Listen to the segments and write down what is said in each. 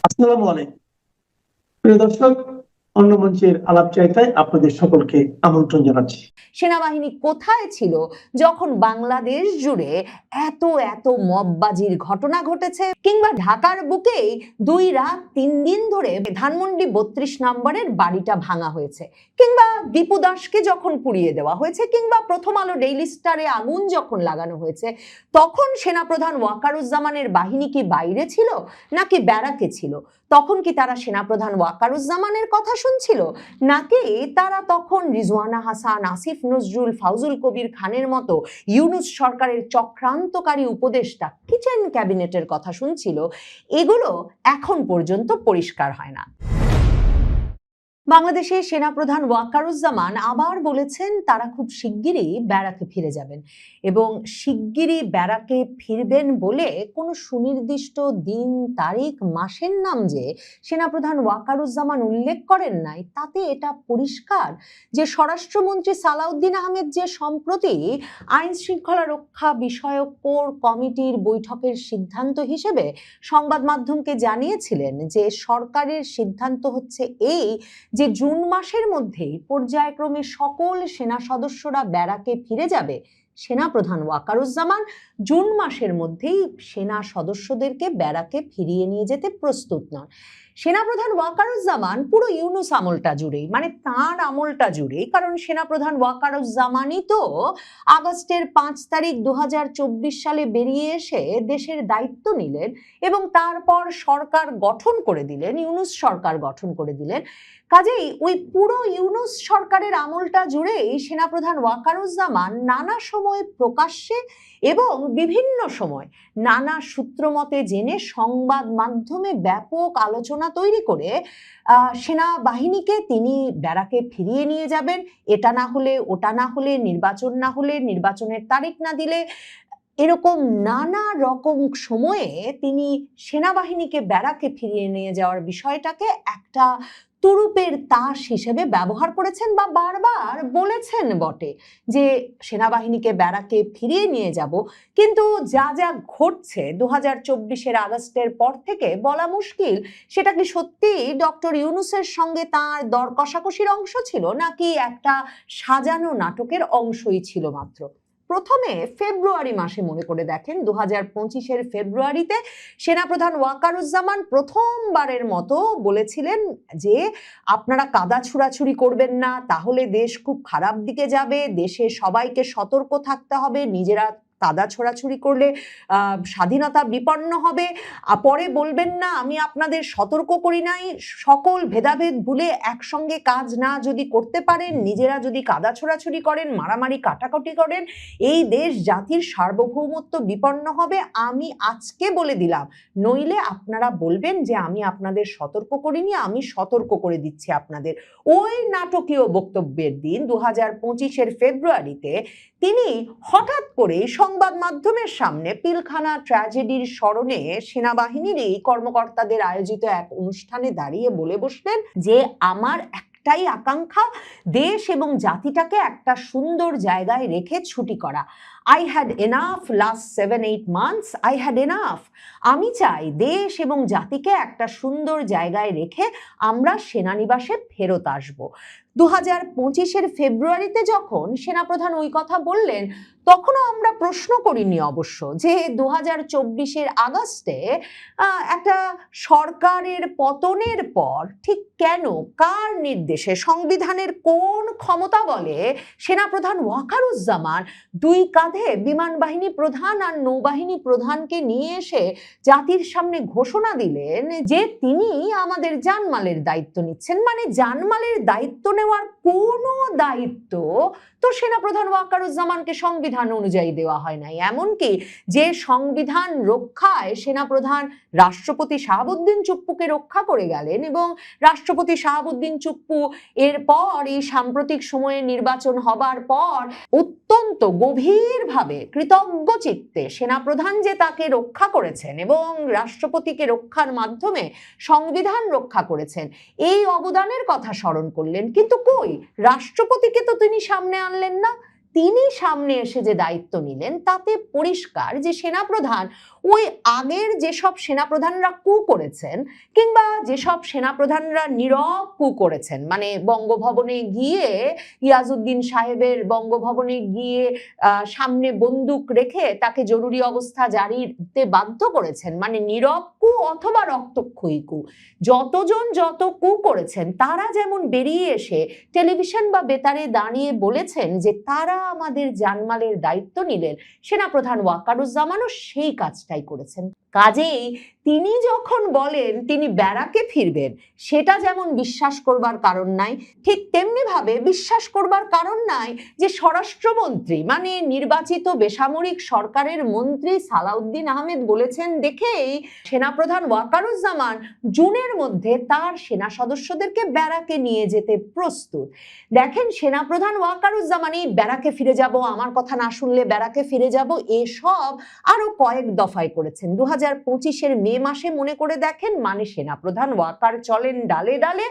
আসসালামু আলাইকুম প্রিয় দর্শক, অন্য মঞ্চের আলাপচারিতায় আপনাদের সকলকে আমন্ত্রণ জানাচ্ছি। সেনাবাহিনী কোথায় ছিল যখন বাংলাদেশ জুড়ে এত এত মববাজির ঘটনা ঘটেছে, কিংবা ঢাকার বুকেই 2 রাত 3 দিন ধরে ধানমন্ডি 32 নম্বরের বাড়িটা ভাঙা হয়েছে, কিংবা দীপু দাসকে যখন পুড়িয়ে দেওয়া হয়েছে, কিংবা প্রথম আলো ডেইলি স্টারে আগুন যখন লাগানো হয়েছে, তখন সেনাপ্রধান ওয়াকারুজ্জামানের বাহিনী কি বাইরে ছিল নাকি ব্যারাকে ছিল? তখন কি তারা সেনাপ্রধান ওয়াকারুজ্জামানের কথা শুনছিল, নাকি তারা তখন রিজওয়ানা হাসান, আসিফ নজরুল, ফাউজুল কবির খানের মতো ইউনূস সরকারের চক্রান্তকারী উপদেষ্টা কিচেন ক্যাবিনেটের কথা শুনছিল? এগুলো এখন পর্যন্ত পরিষ্কার হয় না। বাংলাদেশের সেনাপ্রধান ওয়াকারুজ্জামান আবার বলেছেন তারা খুব শিগগিরই ব্যারাকে ফিরে যাবেন, এবং শিগগিরই ব্যারাকে ফিরবেন বলে কোনো সুনির্দিষ্ট দিন, তারিখ, মাসের নাম যে সেনাপ্রধান ওয়াকারুজ্জামান উল্লেখ করেন নাই, তাতে এটা পরিষ্কার যে স্বরাষ্ট্রমন্ত্রী সালাউদ্দিন আহমেদ যে সম্প্রতি আইন শৃঙ্খলা রক্ষা বিষয়ক কোর কমিটির বৈঠকের সিদ্ধান্ত হিসেবে সংবাদ মাধ্যমকে জানিয়েছিলেন যে সরকারের সিদ্ধান্ত হচ্ছে এই যে জুন মাসের মধ্যেই পর্যায়ক্রমে সকল সেনা সদস্যরা ব্যারাকে ফিরে যাবে, সেনাপ্রধান ওয়াকারুজ্জামান জুন মাসের মধ্যেই সেনা সদস্যদেরকে ব্যারাকে ফিরিয়ে নিয়ে যেতে প্রস্তুত নন। সেনাপ্রধান ওয়াকারুজ্জামান পুরো ইউনূস আমলটা জুড়েই, মানে তাঁর আমলটা জুড়েই, কারণ সেনাপ্রধান ওয়াকারুজ্জামানই তো আগস্টের 5 তারিখ 2024 সালে বেরিয়ে এসে দেশের দায়িত্ব নিলেন এবং তারপর সরকার গঠন করে দিলেন, ইউনূস সরকার গঠন করে দিলেন। কাজেই ওই পুরো ইউনূস সরকারের আমলটা জুড়েই সেনাপ্রধান ওয়াকারুজ্জামান নানা সময় প্রকাশ্যে এবং বিভিন্ন সময় নানা সূত্রমতে জেনে সংবাদ মাধ্যমে ব্যাপক আলোচনা তৈরি করে সেনাবাহিনীকে তিনি ব্যারাকে ফিরিয়ে নিয়ে যাবেন, এটা না হলে ওটা না হলে, নির্বাচন না হলে, নির্বাচনের তারিখ না দিলে, এরকম নানা রকম সময়ে তিনি সেনাবাহিনীকে ব্যারাকে ফিরিয়ে নিয়ে যাওয়ার বিষয়টাকে একটা তুরুপের তাস হিসেবে ব্যবহার করেছেন, বা বারবার বলেছেন বটে যে সেনাবাহিনীকে ব্যারাকে ফিরিয়ে নিয়ে যাব। কিন্তু যা যা ঘটছে 2024-এর আগস্টের পর থেকে বলা মুশকিল সেটা কি সত্যি ডক্টর ইউনূসের সঙ্গে তার দর কষাকষির অংশ ছিল, নাকি একটা সাজানো নাটকের অংশই ছিল মাত্র। প্রথমে ফেব্রুয়ারি মাসে মনে করে দেখেন, 2025-এর ফেব্রুয়ারিতে সেনাপ্রধান ওয়াকারুজ্জামান প্রথমবারের মতো বলেছিলেন যে আপনারা কাদা ছুড়াছুড়ি করবেন না, তাহলে দেশ খুব খারাপ দিকে যাবে, দেশে সবাইকে সতর্ক থাকতে হবে, নিজেরা কাদা ছোড়াছুড়ি করলে স্বাধীনতা বিপন্ন হবে। পরে বলবেন না আমি আপনাদের সতর্ক করি নাই, সকল ভেদাভেদ ভুলে একসঙ্গে কাজ না যদি করতে পারেন, নিজেরা যদি কাদা ছোড়াছুড়ি করেন, মারামারি কাটাকাটি করেন, এই দেশ জাতির সার্বভৌমত্ব বিপন্ন হবে। আমি আজকে বলে দিলাম, নইলে আপনারা বলবেন যে আমি আপনাদের সতর্ক করিনি, আমি সতর্ক করে দিচ্ছি আপনাদের। ওই নাটকীয় বক্তব্যের দিন 2025-এর ফেব্রুয়ারিতে তিনি হঠাৎ করে সংবাদ মাধ্যমের সামনে পিলখানা ট্র্যাজেডির স্মরণে সেনাবাহিনীর এই কর্মকর্তাদের আয়োজিত এক অনুষ্ঠানে দাঁড়িয়ে বলে বসলেন যে আমার একটাই আকাঙ্ক্ষা, দেশ এবং জাতিটাকে একটা সুন্দর জায়গায় রেখে ছুটি করা। I had enough last 7-8 months, I had enough. আমি চাই দেশ এবং জাতিকে একটা সুন্দর জায়গায় রেখে আমরা সেনানিবাসে ফেরত আসব। 2025-এর ফেব্রুয়ারিতে যখন সেনাপ্রধান ওই কথা বললেন, তখনও আমরা প্রশ্ন করিনি অবশ্য যে 2024-এর আগস্টে একটা সরকারের পতনের পর ঠিক কেন, কার নির্দেশে, সংবিধানের কোন ক্ষমতা বলে সেনাপ্রধান ওয়াকারুজ্জামান 2 কাঁধে বিমান বাহিনী প্রধান আর নৌবাহিনী প্রধানকে নিয়ে এসে জাতির সামনে ঘোষণা দিলেন যে তিনি আমাদের জানমালের দায়িত্ব নিচ্ছেন। মানে জানমালের দায়িত্ব নেওয়ার কোনো দায়িত্ব তো সেনাপ্রধান ওয়াকারুজ্জামানকে সংবিধান অনুযায়ী দেওয়া হয় নাই। এমনকি যে সংবিধান রক্ষায় সেনাপ্রধান রাষ্ট্রপতি শাহাবুদ্দিন চুপ্পুকে রক্ষা করে গেলেন, এবং রাষ্ট্রপতি শাহাবুদ্দিন চুপ্পু এরপর এই সাম্প্রতিক সময়ে নির্বাচন হবার পর অত্যন্ত গভীরভাবে কৃতজ্ঞ চিত্তে সেনাপ্রধান যে তাকে রক্ষা করেছেন এবং রাষ্ট্রপতিকে রক্ষার মাধ্যমে সংবিধান রক্ষা করেছেন, এই অবদানের কথা স্মরণ করলেন। কিন্তু কই, রাষ্ট্রপতিকে তো তিনি সামনে আনলেন না। তিনি সামনে এসে যে দায়িত্ব নিলেন তাতে পরিষ্কার যে সেনাপ্রধান ওই আগের যেসব সেনাপ্রধানরা কু করেছেন কিংবা যেসব সেনাপ্রধানরা নীরব কু করেছেন, মানে বঙ্গভবনে গিয়ে ইয়াজউদ্দিন সাহেবের বঙ্গভবনে গিয়ে সামনে বন্দুক রেখে তাকে জরুরি অবস্থা জারিতে বাধ্য করেছেন, মানে নীরব কু অথবা রক্তক্ষয়ী কু, যতজন যত কু করেছেন তারা যেমন বেরিয়ে এসে টেলিভিশন বা বেতারে দাঁড়িয়ে বলেছেন যে তারা আমাদের জানমালের দায়িত্ব নিলেন, সেনাপ্রধান ওয়াকারুজ্জামানও সেই কাজটাই করেছেন। কাজেই তিনি যখন বলেন তিনি ব্যারাকে ফিরবেন, সেটা যেমন বিশ্বাস করবার কারণ নাই, ঠিক তেমনি ভাবে বিশ্বাস করবার কারণ নাই যে স্বরাষ্ট্রমন্ত্রী মানে নির্বাচিত বেসামরিক সরকারের মন্ত্রী সালাউদ্দিন আহমেদ বলেছেন দেখেই সেনাপ্রধান ওয়াকারুজ্জামান জুনের মধ্যে তার সেনা সদস্যদেরকে ব্যারাকে নিয়ে যেতে প্রস্তুত। দেখেন, সেনাপ্রধান ওয়াকারুজ্জামান এই ব্যারাকে ফিরে যাব, আমার কথা না শুনলে ব্যারাকে ফিরে যাব, এসব আরো কয়েক দফায় করেছেন। 2025-এর মে মাসে মনে করে দেখেন, মানে সেনাপ্রধান ওয়াকার চলেন ডালে ডালে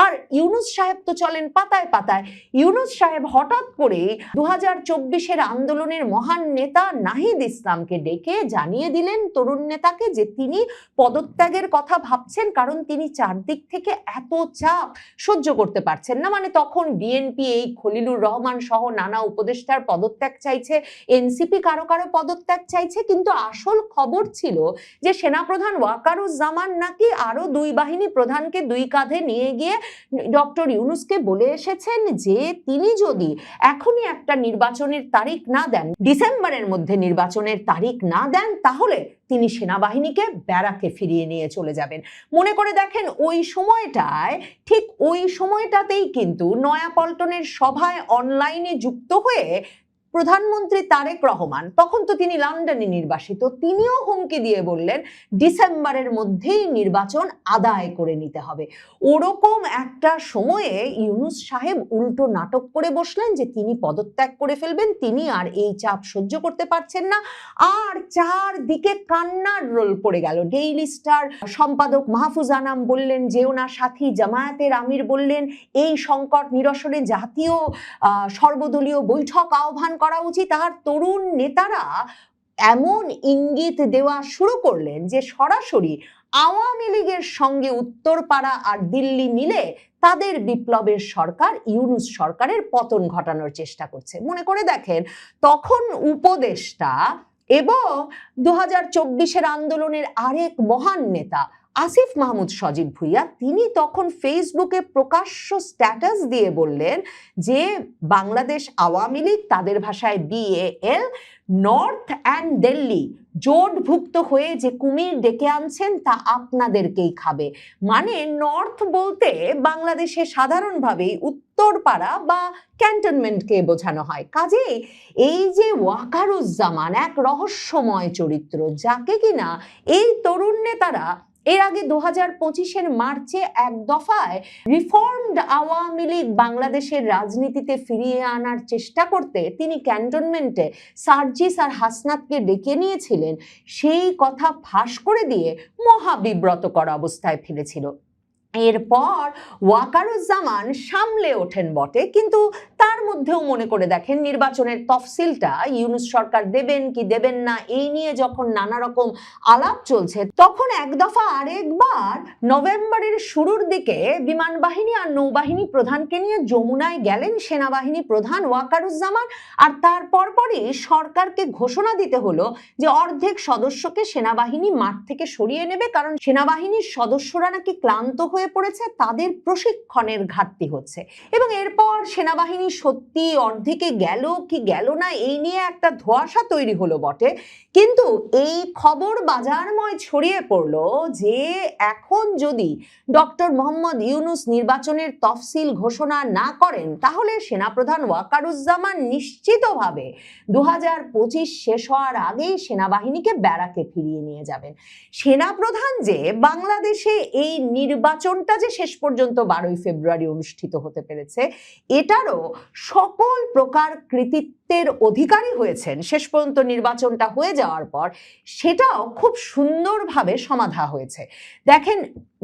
আর ইউনূস সাহেব তো চলেন পাতায় পাতায়। ইউনূস সাহেব হঠাৎ করে 2024-এর আন্দোলনের মহান নেতা নাহিদ ইসলামকে ডেকে জানিয়ে দিলেন, তরুণ নেতাকে, যে তিনি পদত্যাগের কথা ভাবছেন, কারণ তিনি চারদিক থেকে এত চাপ সহ্য করতে পারছেন না। মানে তখন বিএনপি এই খলিলুর রহমান সহ নানা উপদেষ্টার পদত্যাগ চাইছে, এনসিপি কারো কারো পদত্যাগ চাইছে, কিন্তু আসল খবর ছিল যে সেনাপ্রধান ওয়াকারুজ্জামান নাকি আরো দুই বাহিনী প্রধানকে দুই কাঁধে নিয়ে গিয়ে ডক্টর ইউনূসকে বলে এসেছেন যে তিনি যদি এখনই একটা নির্বাচনের তারিখ না দেন, ডিসেম্বরের মধ্যে নির্বাচনের তারিখ না দেন, তাহলে তিনি সেনাবাহিনীকে ব্যারাকে ফিরিয়ে নিয়ে চলে যাবেন। মনে করে দেখেন, ওই সময়টায়, ঠিক ওই সময়টাতেই কিন্তু নয়াপল্টনের সভায় অনলাইনে যুক্ত হয়ে প্রধানমন্ত্রী তারেক রহমান, তখন তো তিনি লন্ডনে নির্বাসিত, তিনিও হুমকি দিয়ে বললেন ডিসেম্বরের মধ্যেই নির্বাচন আদায় করে নিতে হবে। ওরকম একটা সময়ে ইউনূস সাহেব উল্টো নাটক করে বসলেন যে তিনি পদত্যাগ করে ফেলবেন, তিনি আর এই চাপ সহ্য করতে পারছেন না। আর চারদিকে কান্নার রোল পড়ে গেল। ডেইলি স্টার সম্পাদক মাহফুজ আনাম বললেন যেও না সাথী, জামায়াতের আমির বললেন এই সংকট নিরসনে জাতীয় সর্বদলীয় বৈঠক আহ্বান করা উচিত। আর তরুণ নেতারা এমন ইঙ্গিত দেওয়া শুরু করলেন যে সরাসরি আওয়ামী লীগের সঙ্গে উত্তরপাড়া আর দিল্লি মিলে তাদের বিপ্লবের সরকার, ইউনূস সরকারের পতন ঘটানোর চেষ্টা করছে। মনে করে দেখেন, তখন উপদেষ্টা এবং 2024-এর আন্দোলনের আরেক মহান নেতা আসিফ মাহমুদ সজীব ভুইয়া, তিনি তখন ফেসবুকে প্রকাশ্য স্ট্যাটাস দিয়ে বললেন যে বাংলাদেশ আওয়ামী লীগ, তাদের ভাষায় BAL, নর্থ অ্যান্ড দিল্লি জোটভুক্ত হয়ে যে কুমির ডেকে আনছেন তা আপনাদেরকেই খাবে। মানে নর্থ বলতে বাংলাদেশে সাধারণভাবেই উত্তরপাড়া বা ক্যান্টনমেন্টকে বোঝানো হয়। কাজেই এই যে ওয়াকারুজ্জামান এক রহস্যময় চরিত্র, যাকে কিনা এই তরুণ নেতারা এর আগে 2025-এর মার্চে এক দফায় রিফর্মড আওয়ামী লীগ বাংলাদেশের রাজনীতিতে ফিরিয়ে আনার চেষ্টা করতে তিনি ক্যান্টনমেন্টে সার্জিস আর হাসনাতকে ডেকে নিয়েছিলেন, সেই কথা ফাঁস করে দিয়ে মহাবিব্রতকর অবস্থায় ফেলেছিল। এরপর ওয়াকারুজ্জামান সামলে ওঠেন বটে, কিন্তু তার মধ্যেও মনে করে দেখেন নির্বাচনের তফসিলটা ইউনূস সরকার দেবেন কি দেবেন না এই নিয়ে যখন নানা রকম আলাপ চলছে, তখন এক দফা আরেকবার নভেম্বরের শুরুর দিকে বিমান বাহিনী আর নৌবাহিনী প্রধানকে নিয়ে যমুনায় গেলেন সেনাবাহিনী প্রধান ওয়াকারুজ্জামান। আর তার পরপরই সরকারকে ঘোষণা দিতে হলো যে অর্ধেক সদস্যকে সেনাবাহিনী মাঠ থেকে সরিয়ে নেবে, কারণ সেনাবাহিনীর সদস্যরা নাকি ক্লান্ত হয়ে পড়েছে, তাদের প্রশিক্ষণের ঘাটতি হচ্ছে। এবং এরপর সেনাবাহিনী সত্যি অর্ধেকে গেল কি গেল না এই নিয়ে একটা ধোঁয়াশা তৈরি হলো বটে, কিন্তু এই খবর বাজারময় ছড়িয়ে পড়লো যে এখন যদি ডক্টর মোহাম্মদ ইউনূস নির্বাচনের তফসিল ঘোষণা না করেন, তাহলে সেনাপ্রধান ওয়াকারুজ্জামান নিশ্চিতভাবে 2025 শেষ হওয়ার আগেই সেনাবাহিনীকে ব্যারাকে ফিরিয়ে নিয়ে যাবেন। সেনাপ্রধান যে বাংলাদেশে এই নির্বাচনটা যে শেষ পর্যন্ত 12ই ফেব্রুয়ারি অনুষ্ঠিত হতে পেরেছে, এটারও সকল প্রকার কৃতিত্ব নেতৃত্বের অধিকারী হয়েছেন শেষ পর্যন্ত নির্বাচনটা হয়ে যাওয়ার পর, সেটাও খুব সুন্দরভাবে সমাধা হয়েছে। দেখেন,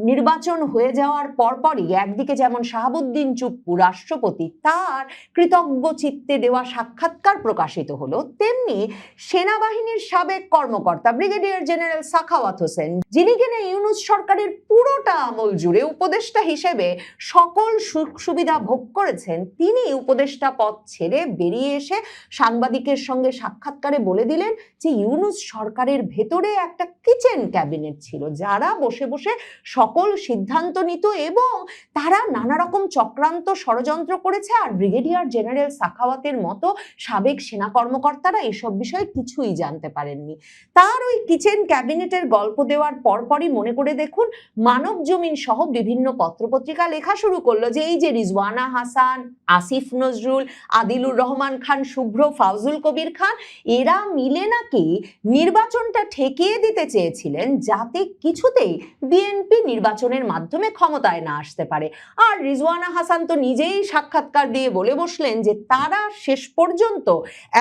নির্বাচন হয়ে যাওয়ার পরপরই একদিকে যেমন শাহাবুদ্দিন চুপ্পু রাষ্ট্রপতি তার কৃতজ্ঞ চিত্তে দেওয়া সাক্ষাৎকার প্রকাশিত হলো, তেমনি সেনাবাহিনীর সাবেক কর্মকর্তা ব্রিগেডিয়ার জেনারেল সাখাওয়াত হোসেন, যিনি কিনা ইউনূস সরকারের পুরোটা আমল জুড়ে উপদেষ্টা হিসেবে সকল সুখ সুবিধা ভোগ করেছেন, তিনি উপদেষ্টা পদ ছেড়ে বেরিয়ে এসে সাংবাদিকের সঙ্গে সাক্ষাৎকারে বলে দিলেন যে ইউনূস সরকারের ভেতরে একটা কিচেন ক্যাবিনেট ছিল, যারা বসে বসে সকল সিদ্ধান্ত নিত এবং তারা নানা রকম চক্রান্ত ষড়যন্ত্র করেছে। আর ব্রিগেডিয়ার জেনারেল সাখাওয়াতের মতো সাবেক সেনা কর্মকর্তারা এসব বিষয়ে কিছুই জানতে পারেননি। তার ওই কিচেন ক্যাবিনেটের গল্প দেওয়ার পরপরই মনে করে দেখুন, মানব জমিন সহ বিভিন্ন পত্রপত্রিকা লেখা শুরু করলো যে এই যে রিজওয়ানা হাসান, আসিফ নজরুল, আদিলুর রহমান খান শুভ্র, ফাউজুল কবির খান, এরা মিলে নাকি নির্বাচনটা ঠেকিয়ে দিতে চেয়েছিলেন যাতে কিছুতেই বিএনপি নির্বাচনের মাধ্যমে ক্ষমতায় না আসতে পারে। আর রিজওয়ানা হাসান তো নিজেই সাক্ষাৎকার দিয়ে বলে বসলেন যে তারা শেষ পর্যন্ত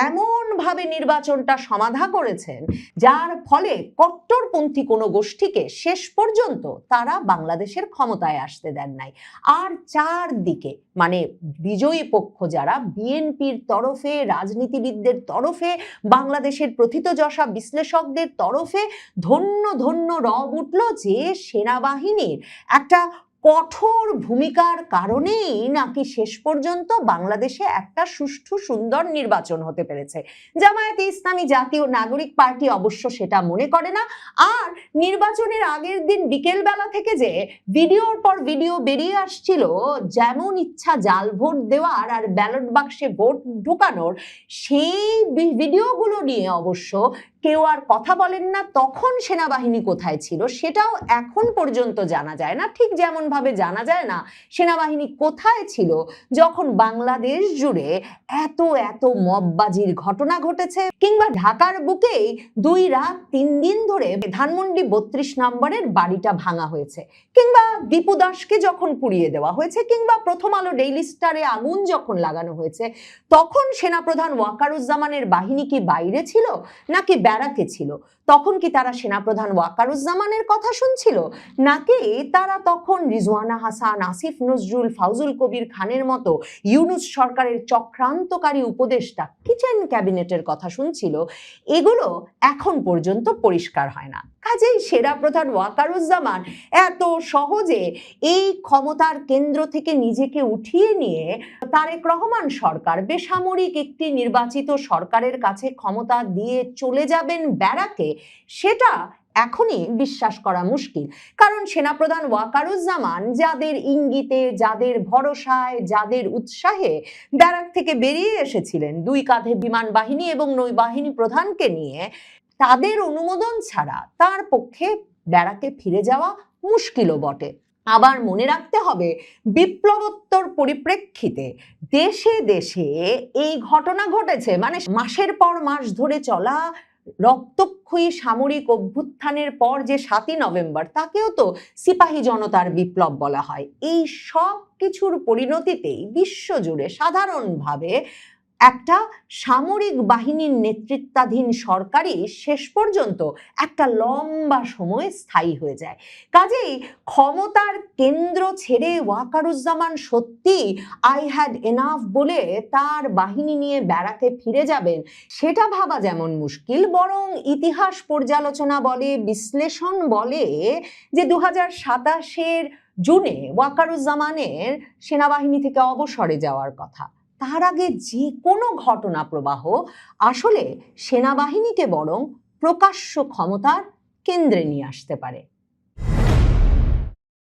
এমন ভাবে নির্বাচনটা সমাধা করেছেন যার ফলে কট্টরপন্থী কোনো গোষ্ঠীকে শেষ পর্যন্ত তারা বাংলাদেশের ক্ষমতায় আসতে দেন নাই। আর চারদিকে মানে বিজয়ী পক্ষ যারা বিএনপির তরফে, রাজনীতিবিদদের তরফে, বাংলাদেশের প্রথিতযশা বিশ্লেষকদের তরফে ধন্য ধন্য রব উঠল যে সেনাবাহিনীর একটা কঠোর ভূমিকার কারণেই নাকি শেষ পর্যন্ত বাংলাদেশে একটা সুষ্ঠু সুন্দর নির্বাচন হতে পেরেছে। জামায়াতে ইসলামী জাতীয় নাগরিক পার্টি অবশ্য সেটা মনে করে না। আর নির্বাচনের আগের দিন বিকেল বেলা থেকে যে ভিডিওর পর ভিডিও বেরিয়ে আসছিল যেমন ইচ্ছা জাল ভোট দেওয়ার আর ব্যালট বাক্সে ভোট ঢোকানোর, সেই ভিডিওগুলো নিয়ে অবশ্য কেউ আর কথা বলেন না। তখন সেনাবাহিনী কোথায় ছিল সেটাও এখন পর্যন্ত জানা যায় না, ঠিক যেমন ভাবে জানা যায় না সেনাবাহিনী কোথায় ছিল যখন বাংলাদেশ জুড়ে এত এত মববাজির ঘটনা ঘটেছে, কিংবা ঢাকার বুকেই 2 রাত 3 দিন ধরে ধানমন্ডি 32 নম্বরের বাড়িটা ভাঙা হয়েছে, কিংবা দীপু দাসকে যখন পুড়িয়ে দেওয়া হয়েছে, কিংবা প্রথম আলো ডেইলি স্টারে আগুন যখন লাগানো হয়েছে, তখন সেনাপ্রধান ওয়াকারুজ্জামানের বাহিনী কি বাইরে ছিল নাকি ব্যারাকে ছিল? তখন কি তারা সেনাপ্রধান ওয়াকারুজ্জামানের কথা শুনছিল, নাকি তারা তখন রিজওয়ানা হাসান, আসিফ নজরুল, ফাউজুল কবির খানের মতো ইউনূস সরকারের চক্রান্তকারী উপদেষ্টা কিচেন ক্যাবিনেটের কথা শুনছিল? এগুলো এখন পর্যন্ত পরিষ্কার হয় না। কাজেই সেনাপ্রধান ওয়াকারুজ্জামান এত সহজে এই ক্ষমতার কেন্দ্র থেকে নিজেকে উঠিয়ে নিয়ে তারেক রহমান সরকার বেসামরিক একটি নির্বাচিত সরকারের কাছে ক্ষমতা দিয়ে চলে যাবেন ব্যারাকে, সেটা এখনই বিশ্বাস করা মুশকিল। কারণ সেনাপ্রধান ওয়াকারুজ্জামান যাদের ইঙ্গিতে, যাদের ভরসায়, যাদের উৎসাহে ব্যারাক থেকে বেরিয়ে এসেছিলেন 2 কাঁধে বিমান বাহিনী এবং নৌবাহিনী প্রধানকে নিয়ে, তাদের অনুমোদন ছাড়া তার পক্ষে ব্যারাকে ফিরে যাওয়া মুশকিলও বটে। আবার মনে রাখতে হবে, বিপ্লবোত্তর পরিপ্রেক্ষিতে দেশে দেশে এই ঘটনা ঘটেছে, মানে মাসের পর মাস ধরে চলা রক্তক্ষয়ী সামরিক অভ্যুত্থানের পর যে 7ই নভেম্বর, তাকেও তো সিপাহী জনতার বিপ্লব বলা হয়। এই সব কিছুর পরিণতিতেই বিশ্বজুড়ে সাধারণভাবে একটা সামরিক বাহিনীর নেতৃত্বাধীন সরকারই শেষ পর্যন্ত একটা লম্বা সময় স্থায়ী হয়ে যায়। কাজেই ক্ষমতার কেন্দ্র ছেড়ে ওয়াকারুজ্জামান সত্যি আই হ্যাড এনাফ বলে তার বাহিনী নিয়ে ব্যারাকে ফিরে যাবেন, সেটা ভাবা যেমন মুশকিল, বরং ইতিহাস পর্যালোচনা বলে, বিশ্লেষণ বলে যে 2027-এর জুনে ওয়াকারুজ্জামানের সেনাবাহিনী থেকে অবসরে যাওয়ার কথা। তার আগে যে কোনো ঘটনা প্রবাহ আসলে সেনাবাহিনীকে বরং প্রকাশ্য ক্ষমতার কেন্দ্রে নিয়ে আসতে পারে।